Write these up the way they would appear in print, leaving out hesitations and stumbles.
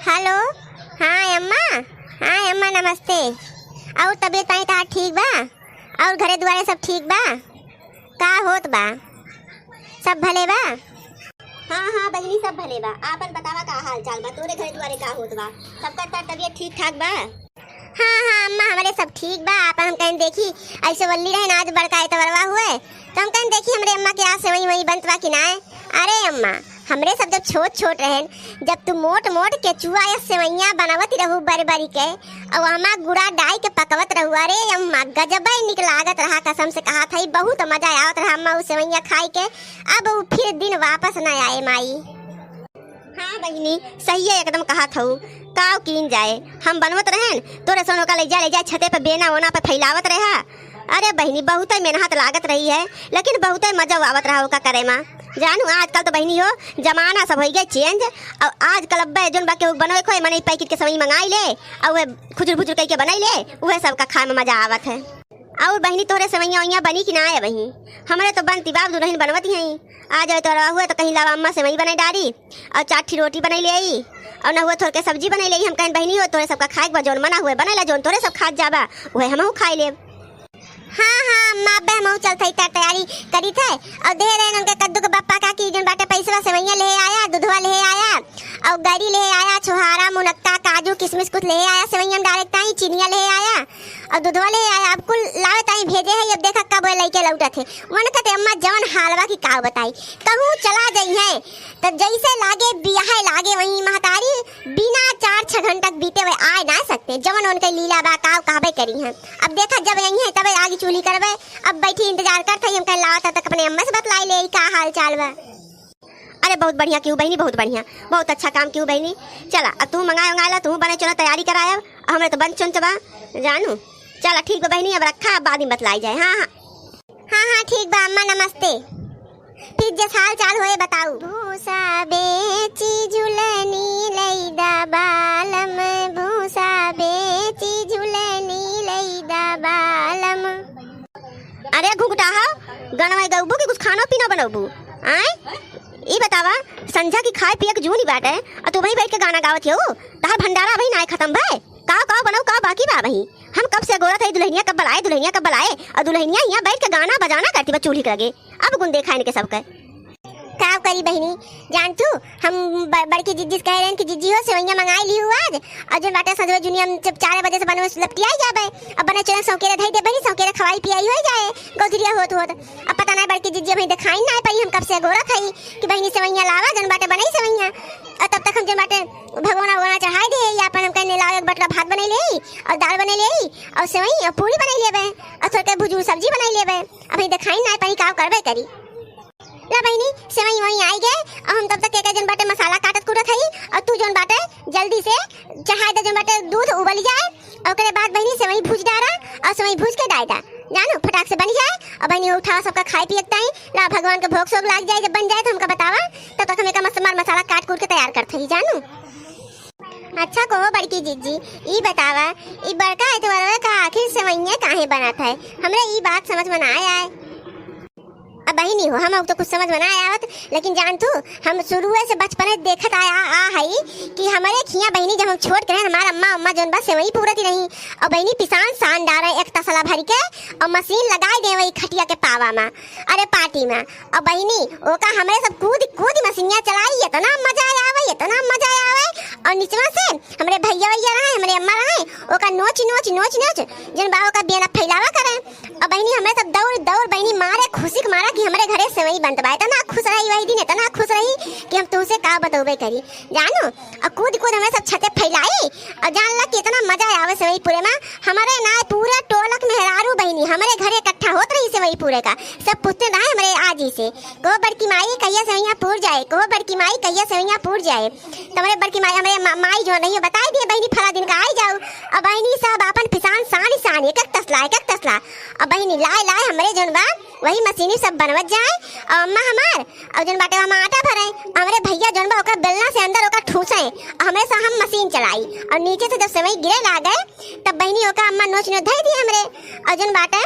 Hello. हाँ अम्मा। हाँ अम्मा नमस्ते। और तबीयत पानी तार ठीक बा? और घरे दुआरे सब ठीक बा? का होत बा? सब भले बा? हाँ हाँ बहनी सब भले बा। आपन बतावा का हाल चाल बा? तोरे घरे दुआरे का होत बा? सबका तबीयत ठीक ठाक बा? हाँ हाँ अम्मा हमारे सब ठीक बा। आप हम कहीं देखी ऐसे वल्ली रहे ना आज बड़का एतवरवा हुए तो हम कहीं देखी हमरे अम्मा के आज से वही बंतवा कि ना। अरे अम्मा हमरे सब जब छोट छोट रहन जब तू मोट मोट के चुआ या सेवैया बनावत रहू बारी बारी के और अम्मा गुड़ा डाई के पकवत रहू। अरे अम्मा गजब निक लागत रहा, कसम से कहा था बहुत मजा आवत रहा अम्मा उस सेवैया खाई के। अब वो फिर दिन वापस न आए माई। हाँ बहनी सही है एकदम कहा था काव कीन जाए हम बनवत रहन तोरे सोनो का ले जा छते पे बेना ओना पे फैलावत रहा। अरे बहनी बहुत मेहनत लागत रही है लेकिन बहुत मजा आवत रहा का करे माँ। जानू आजकल तो बहनी हो जमाना सब हो गया चेंज। और आजकल अब जोन बाकी बनवे खोए मने पैकेट के समय मंगाई ले और वह खुचर बुचर कह के बनाई ले वह सब का खाए में मजा आवत है। और बहनी तोरे सेवैया वैया बनी कि ना है बहनी? हमारे तो बनती बाप दुल्हन बनवती हैं। आ जाए तो हुआ तो कहीं लावा अम्मा सेवई बनाई डारी और चाठी रोटी बनाई ले आई और न हुआ थोड़ के सब्जी बनाई ले। हम कहीं बहनी हो तोरे सबका खाए बा जोन मना हुए बनेला जोन तोरे सब खा जाबा वह हमहू खाई ले। हाँ हाँ अम्मा अब हम चलते तैयारी करी थे और दे रहे उनके कद्दू के बप्पा का की जन बाटे पैसा सेवैया ले आया दूधवा ले आया और गरी ले आया छोहारा मुनक्का काजू किशमिश कुछ ले आया सेवैया डायरेक्ट ताई चिनिया ले आया और दूधवा ले आया। अब कुल लावे ताई भेजे है। अब देखा कब लइके लौटा थे मन कहते अम्मा जवन हालवा की का बताई कहूँ चला गई है तो जैसे लागे बियाह लागे वही महतारी बिना 4-6 घंटा बीते हुए आ ना सकते जवन उनके लीला बा काव कहबे करी है। अब देखा जब यही है तब आगे चूली करबे। अब बैठी इंतजार करते हम कल लावा तक अपने अम्मा से बतलाई ले का हाल चाल बा। अरे बहुत बढ़िया क्यों बहनी बहुत बढ़िया बहुत अच्छा काम क्यों बहनी। चला अब तू मंगाए ला तू बने चलो तैयारी कराया हमें तो बन चुन चबा जानू। चला ठीक बा बहनी अब रखा अब बाद में बतलाई जाए। हाँ हाँ हाँ हाँ ठीक बा अम्मा नमस्ते। फिर जस हाल चाल होए बताऊ। भूसा बेची झुलनी लईदा बालम भूसा बेची झुलनी लईदा बालम। अरे घुघटा हो गनवा गऊबू कि कुछ खाना पीना बनऊबू आए ई बतावा संझा की खाए पिए के जूनी बाटे और तू वही बैठ के गाना गावत हो तार भंडारा वही ना खत्म भय का बनाऊ का बाकी बा वही। हम कब से गोरा थे दुल्हनिया कब बलाए और दुल्हनिया यहाँ बैठ के गाना बजाना करती बा चूल्ही के लगे। अब गुन देखा इनके सबके का करी बहनी जान तू हम बड़की जिज्जी कह रहे हैं कि जिज्जी हो सेवैया मंगाई ली हूँ आज और जो बाटे सजवे जुनिया जब 4 बजे से बनवे लपटी आई जाबे अब बने चले सौकेरे धई दे बहनी सौकेरे खवाई पियाई हो जाए गोधरिया होत अब पता नहीं बड़की जिज्जी हमें दिखाई ना पाई हम कब से गोरा थई कि बहनी सेवैया लावा जन बाटे बनाई सेवैया और तब तक हम जन बाटे भगवाना चढ़ाई दे या अपन हम कहने लाओ एक बटला भात बनाई ले और दाल बनाई ले और सेवई और पूरी बनाई लेबे और थोड़ा भुजू सब्जी बनाई लेबे अभी दिखाई ना पाई का करबे करी ला बहनी सेवई वही आई गए और हम तब तक के जन बाटे मसाला काटत कुटत हई और तू जन बाटे जल्दी से चढ़ाई दे जन बाटे दूध उबल जाए और ओकरे बाद बहनी सेवई भूज डारा और सेवई भूज के डाल दा जानो फटाक से बन जाए और बहनी उठा सबका खाए पियता है ला भगवान के भोग सोग लाग जाए जब बन जाए तो हमका बतावा तब तक हमें का मसाला काट कूट के तैयार करते ही जानू। अच्छा कहो बड़की जिज्जी ई बतावा ई बड़का एतवार का आखिर सेवैया काहे बनत है हमरे ई बात समझ में ना आया है। अब बहनी हो हम तो कुछ समझ में ना आवत लेकिन जान तू हम शुरू से बचपन देखत आया हई कि हमारे खिया बहनी जब हम छोड़ के हमारा अम्मा जोन बस वही पूरती रही और बहनी पिसान सान डारे एक तसला भर के और मशीन लगाई दे वही खटिया के पावा में अरे पार्टी में और बहनी ओका हमारे सब कूद मशीनिया चलाई इतना मजा आवे और निचवा से हमारे भैया रहे हमारे अम्मा रहे ओका नोच जन बाबा का बेना फैलावा करे और बहनी हमें सब दौड़ बहनी मारे खुशी के मारा कि हमारे घरे सेवई बनत बा इतना खुश रही वही दिन इतना खुश रही कि हम तुमसे का बतौबे करी जानू और कूद हमें सब छते फैलाई और जान ला कि इतना मजा आवे सेवई पूरे में हमारे ना पूरे टोलक मेहरारू बहनी हमारे घरे इकट्ठा होत रही सेवई पूरे का सब पूछते रहे हमारे आजी से को बड़की माई कहिया सेवैया पूर जाए को बड़की माई कहिया सेवैया पूर जाए तुम्हारे बड़की माई हमारे माई जो नहीं बताई दिए बहनी फला दिन का आई जाओ और बहनी सब अपन पिसान सान एक तसला और बहनी लाए हमारे जोन बा वही मशीनी सब बनवत जाए और अम्मा हमार और जोन बाटे हम आटा भरे हमारे भैया जोन बा ओकर बेलना से अंदर ओकर ठूसे और हमें से हम मशीन चलाई और नीचे से जब सेवई गिरे ला गए तब बहनी ओका अम्मा नोच धई दी हमरे और जोन बाटे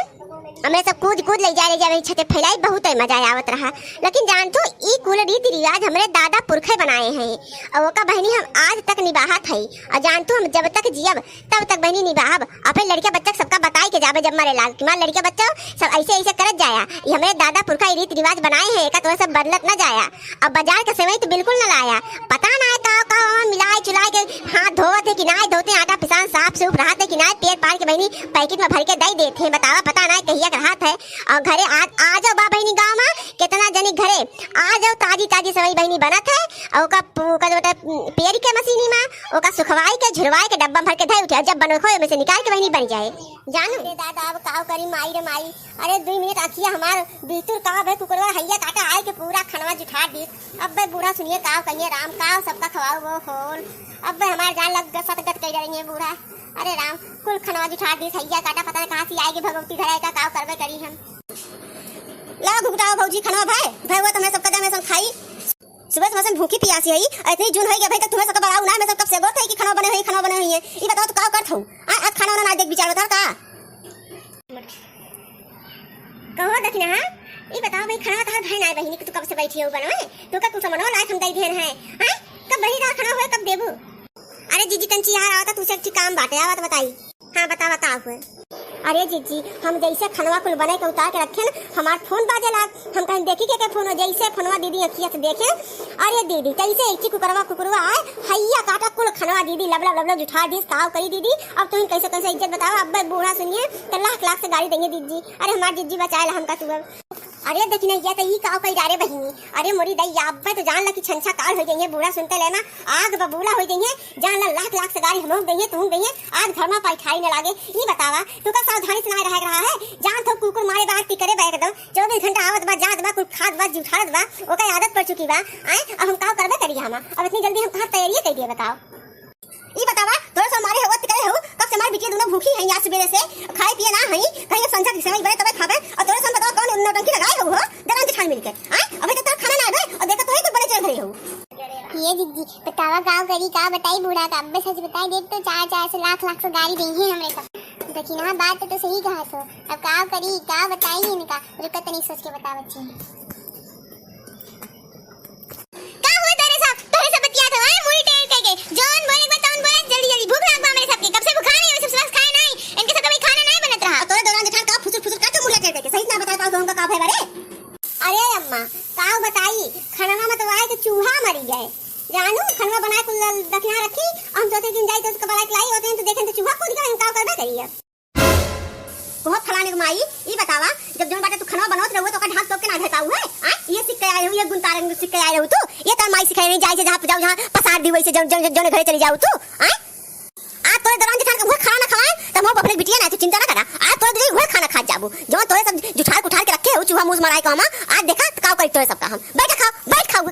हमें सब कूद कूद ले जा छते फैलाई बहुत है मजा आवत रहा। लेकिन जान तो ई कुल रीति रिवाज हमरे दादा पुरखे बनाए हैं और ओका बहनी हम आज तक निभाहत है। और जान तो हम जब तक जियब तब तक बहनी निभाब। अपने लड़के बच्चा सबका बताई के जाबे जब मरे लाल कि मार लड़के बच्चा सब ऐसे ऐसे करत जाया। ये हमरे दादा पुरखा रीति रिवाज बनाए हैं का तो सब बदलत न जाया। अब बाजार के समय तो बिल्कुल न लाया। पता ना का मिलाए चुलाए के हाथ धोवत है कि ना धोते आटा पिसान साफ सूफ रहत है कि ना पेट पार के बहनी पैकेट में भर के दई देते हैं। बतावा पता ना कहिया रहत है। और घरे आ जाओ बा बहनी गांव में कितना जनी घरे आ जाओ ताजी ताजी सवई बहनी बनत है और का बेटा पेरी के मशीनी में ओका सुखवाई के झुरवाई के डब्बा भर के धई उठे जब बनो खोए में से निकाल के बहनी बन जाए। जानू रे दादा अब काव करी माई रे माई। अरे 2 मिनट आखिया हमार बीतुर काव है कुकरवा हैया काटा आए के पूरा खनवा जुठा दी। अब बे बूढ़ा सुनिए काव कहिए राम काव सबका खवाओ वो खोल। अब बे हमार जान लग सत गट कह रही है बूढ़ा। अरे राम कुल खनवा जुठा दी हैया काटा पता कहां से आएगी भगवती घर का काव करबे करी हम। ला घुगटाओ भौजी खनवा भाई वो तुम्हें सब कदम में सब खाई। सुबह सुबह भूखी प्यासी है इतनी जून हो गया भाई तक तुम्हें सब बड़ाऊ ना मैं सब कब से गोत है कि खाना बने हुई है। ये बताओ तो का करत हूं आज खाना ना देख विचार बता का कहो दखना। हां ये बताओ भाई खाना कहां भाई ना बहिनी तू कब से बैठी हो बनवे तो का कुछ मनो लाइक हम दई देन है। हां कब बही दा खाना होए कब देबू। अरे जीजी कंची यार आवता तू से काम बाटे आवत बताई। हां बतावा का हुए। अरे जीजी हम जैसे खनवा कुल बने के उतार के रखे न हमार फोन बाजे लाग हम कहीं देखी के फोन हो जैसे फोनवा दीदी अखिया से देखे। अरे दीदी कैसे एक कुकरवा आए हैया काटा कुल खनवा दीदी लबला जुठा दी काव करी दीदी। अब तुम कैसे इज्जत बताओ। अब बूढ़ा सुनिए तो लाख से गाड़ी देंगे दीदी। अरे हमार जीजी बचाए ला हमका तू। अरे देखिए ये तो ई काव कई जा रे बहिनी। अरे मोरी दई याब्बे तो जान ला कि छंछा काल हो गई है बूढ़ा सुनते लेना आग बबूला हो गई है। जान ला लाख से गाड़ी हम गई है तू गई है आज घर में पाई खाई न लागे। ये बतावा तू का सावधानी से ना रह रहा है। जान तो कुकुर मारे बात ती करे बैठ दो 24 घंटा आवत बा जात बा कुल खाद बा जुठात बा ओका आदत पड़ चुकी बा। आए अब हम काव करबे करिए हम अब इतनी जल्दी हम कहां तैयारी कर दिए बताओ। ये बतावा थोड़ा सा हमारे होत करे हो कब से हमारे बिटिया दोनों भूखी हैं आज सुबह से खाए पिए ना हई कहीं संझा की समय बड़े तबे खाबे और थोड़ा सा बताओ कौन नौटंकी लगाए हो दरान के ठान मिल के। हां अबे तो खाना ना आबे और देखो तो ही बड़े चढ़ रही हो। ये दीदी बतावा गांव करी का बताई बूढ़ा का अब्बे सच बताई देख तो 4 से लाख से गाड़ी देंगे हमरे का। देखी ना बात तो सही कहा सो अब का करी का बताई इनका रुका तनी सोच के बता बच्ची। का हुआ तेरे सब बतिया तो है मुड़ी टेर के जॉन बोले बताऊं बोले जल्दी भूख लाग बा मेरे सबके कब से भूखा नहीं सब खाए नहीं इनके सब कभी खाना नहीं बनत रहा। तोरे दौरान जठान का फुसुर का तो मुड़िया टेर के सही ना बता पाओ हमका का है बड़े। अरे अम्मा काव बताई खाना में तो आए तो चूहा मरी गए जानू खाना बना के दखना रखी हम सोचे दिन जाई तो उसका बड़ा लाई होते हैं तो देखें तो चूहा कूद गया हम काव करबे करिए। बहुत फलाने को माई ये बतावा जब जौन बाटे तू खाना बनावत रहो तो का ढाक के ना ढकाऊ है। हां ये सीख के आए हो ये गुण तारंग सीख के आए हो तू ये तो माई सिखाई नहीं जाए से जहां जाओ जहां पसार दी वैसे जौन घरे चली जाओ तू। हां आज तोरे दरान जठान के खाना खवाए तो हम अपने बिटिया ना तो चिंता ना करा आज तोरे दिन वो खाना खा जाबू जो तोरे सब जुठार कुठार के रखे हो चूहा मुंह माराए का हम आज देखा काव करी तोरे सबका हम बैठ खाओ बैठ खाओ।